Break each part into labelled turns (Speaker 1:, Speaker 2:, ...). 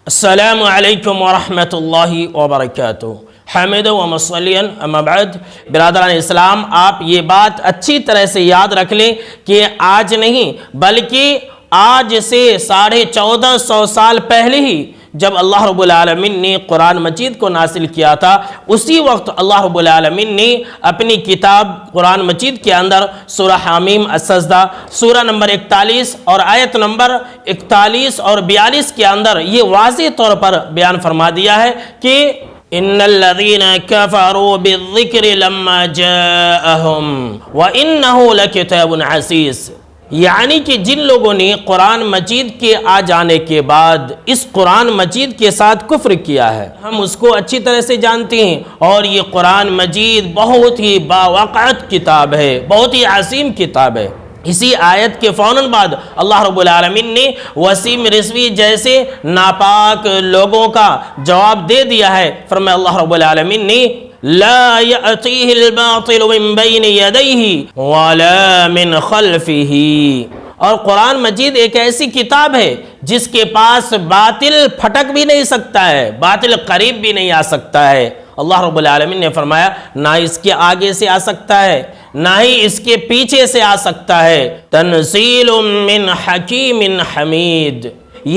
Speaker 1: السلام علیکم ورحمۃ اللہ وبرکاتہ۔ حامد و مصلین اما بعد، برادران اسلام، آپ یہ بات اچھی طرح سے یاد رکھ لیں کہ آج نہیں بلکہ آج سے 1450 سال پہلے ہی جب اللہ رب العالمین نے قرآن مجید کو نازل کیا تھا، اسی وقت اللہ رب العالمین نے اپنی کتاب قرآن مجید کے اندر سورہ حامیم السجدہ سورہ نمبر 41 اور آیت نمبر 41 اور 42 کے اندر یہ واضح طور پر بیان فرما دیا ہے کہ ان الذین کفروا بالذکر لما جاءہم وانہ لکتاب عزیز، یعنی کہ جن لوگوں نے قرآن مجید کے آ جانے کے بعد اس قرآن مجید کے ساتھ کفر کیا ہے، ہم اس کو اچھی طرح سے جانتے ہیں، اور یہ قرآن مجید بہت ہی باوقعت کتاب ہے، بہت ہی عظیم کتاب ہے۔ اسی آیت کے فوراً بعد اللہ رب العالمین نے وسیم رضوی جیسے ناپاک لوگوں کا جواب دے دیا ہے۔ فرمایا اللہ رب العالمین نے لا يأتيه الباطل من بين يديه ولا من خلفه، اور قرآن مجید ایک ایسی کتاب ہے جس کے پاس باطل پھٹک بھی نہیں سکتا ہے، باطل قریب بھی نہیں آ سکتا ہے۔ اللہ رب العالمین نے فرمایا نہ اس کے آگے سے آ سکتا ہے نہ ہی اس کے پیچھے سے آ سکتا ہے۔ تنزیل من حکیم حمید،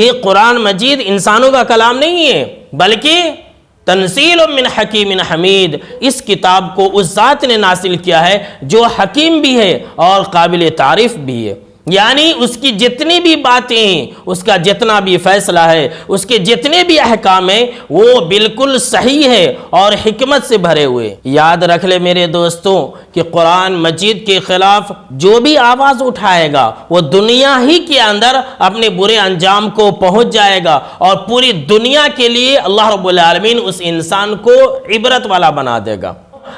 Speaker 1: یہ قرآن مجید انسانوں کا کلام نہیں ہے بلکہ تنزیل من حکیم حمید، اس کتاب کو اس ذات نے نازل کیا ہے جو حکیم بھی ہے اور قابل تعریف بھی ہے، یعنی اس کی جتنی بھی باتیں ہیں، اس کا جتنا بھی فیصلہ ہے، اس کے جتنے بھی احکام ہیں، وہ بالکل صحیح ہے اور حکمت سے بھرے ہوئے۔ یاد رکھ لے میرے دوستوں کہ قرآن مجید کے خلاف جو بھی آواز اٹھائے گا وہ دنیا ہی کے اندر اپنے برے انجام کو پہنچ جائے گا، اور پوری دنیا کے لیے اللہ رب العالمین اس انسان کو عبرت والا بنا دے گا۔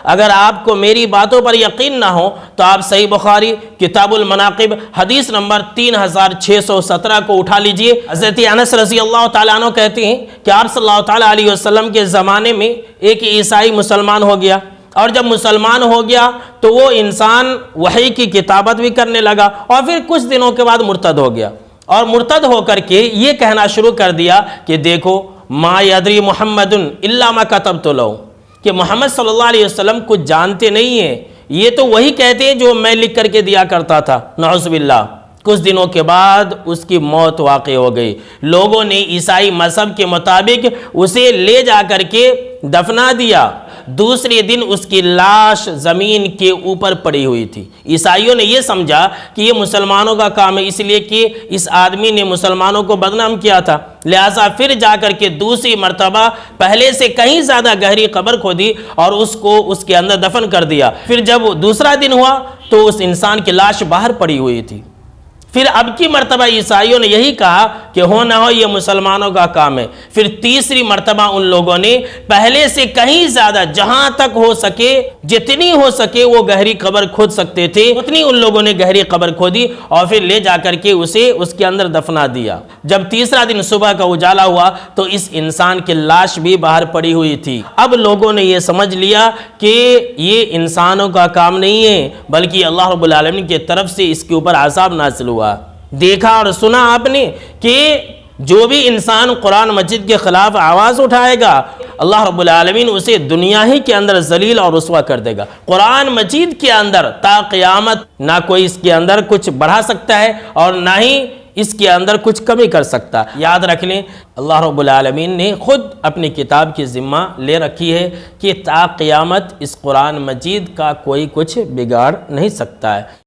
Speaker 1: اگر آپ کو میری باتوں پر یقین نہ ہو تو آپ صحیح بخاری کتاب المناقب حدیث نمبر 3617 کو اٹھا لیجئے۔ حضرت انس رضی اللہ تعالیٰ عنہ کہتے ہیں کہ آپ صلی اللہ تعالیٰ علیہ وسلم کے زمانے میں ایک عیسائی مسلمان ہو گیا، اور جب مسلمان ہو گیا تو وہ انسان وحی کی کتابت بھی کرنے لگا، اور پھر کچھ دنوں کے بعد مرتد ہو گیا، اور مرتد ہو کر کے یہ کہنا شروع کر دیا کہ دیکھو ما یدری محمد الا ما کتبت لہ، کہ محمد صلی اللہ علیہ وسلم کچھ جانتے نہیں ہیں، یہ تو وہی کہتے ہیں جو میں لکھ کر کے دیا کرتا تھا، نعوذ باللہ۔ کچھ دنوں کے بعد اس کی موت واقع ہو گئی، لوگوں نے عیسائی مذہب کے مطابق اسے لے جا کر کے دفنا دیا۔ دوسرے دن اس کی لاش زمین کے اوپر پڑی ہوئی تھی۔ عیسائیوں نے یہ سمجھا کہ یہ مسلمانوں کا کام ہے، اس لیے کہ اس آدمی نے مسلمانوں کو بدنام کیا تھا، لہٰذا پھر جا کر کے دوسری مرتبہ پہلے سے کہیں زیادہ گہری قبر کھودی اور اس کو اس کے اندر دفن کر دیا۔ پھر جب دوسرا دن ہوا تو اس انسان کی لاش باہر پڑی ہوئی تھی۔ پھر اب کی مرتبہ عیسائیوں نے یہی کہا کہ ہو نہ ہو یہ مسلمانوں کا کام ہے۔ پھر تیسری مرتبہ ان لوگوں نے پہلے سے کہیں زیادہ جہاں تک ہو سکے، جتنی ہو سکے وہ گہری قبر کھود سکتے تھے اتنی ان لوگوں نے گہری قبر کھودی، اور پھر لے جا کر کے اسے اس کے اندر دفنا دیا۔ جب تیسرا دن صبح کا اجالا ہوا تو اس انسان کی لاش بھی باہر پڑی ہوئی تھی۔ اب لوگوں نے یہ سمجھ لیا کہ یہ انسانوں کا کام نہیں ہے بلکہ اللہ رب العالمین کی طرف سے اس کے اوپر عذاب نازل ہوا۔ دیکھا اور سنا آپ نے کہ جو بھی انسان قرآن مجید کے خلاف آواز اٹھائے گا اللہ رب العالمین اسے دنیا ہی کے اندر ذلیل اور رسوا کر دے گا۔ قرآن مجید کے اندر تا قیامت نہ کوئی اس کے اندر کچھ بڑھا سکتا ہے اور نہ ہی اس کے اندر کچھ کمی کر سکتا۔ یاد رکھ لیں اللہ رب العالمین نے خود اپنی کتاب کی ذمہ لے رکھی ہے کہ تا قیامت اس قرآن مجید کا کوئی کچھ بگاڑ نہیں سکتا ہے۔